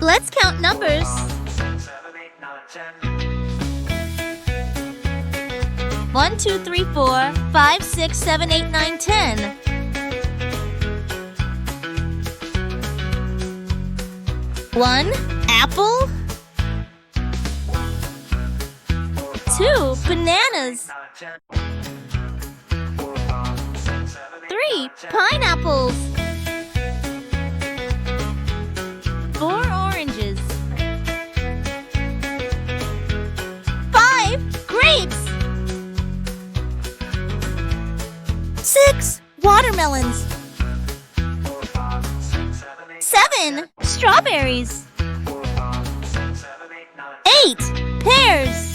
Let's count numbers. 1, 2, 3, 4, 5, 6, 7, 8, 9, 10. 1 apple. 2 bananas. 3 pineapples. 4 oranges. 5 grapes. 6 watermelons. 7 strawberries. 8 pears.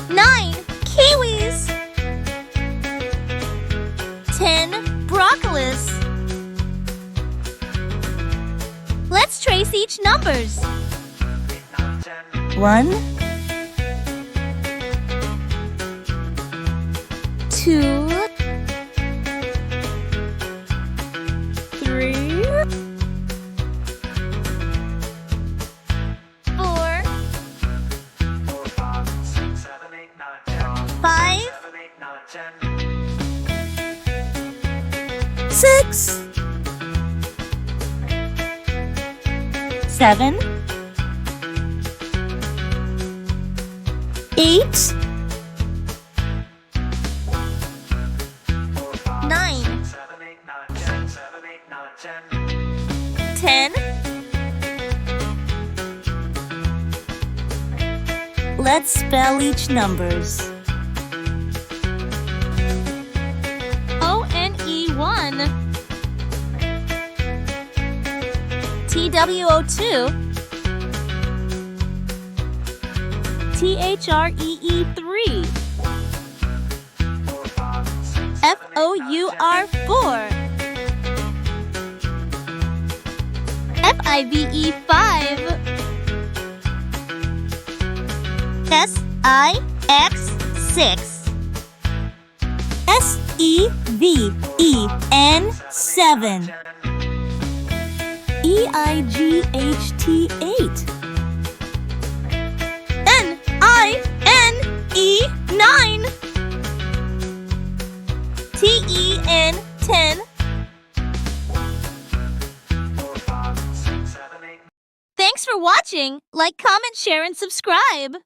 9 kiwis. 10 broccolis. Let's trace each numbers. 1, 2, 3, 4, 5, 6, 7, 8, 9, 10. Let's spell each numbers. O-N-E-1, T-W-O-2, T-H-R-E-E-3, F-O-U-R-4, F-I-V-E-5, S-I-X-6, S-E-V-E-N-7, E-I-G-H-T-8, N-I-N-E-9, T-E-N-10. Thanks for watching. Like, comment, share, and subscribe.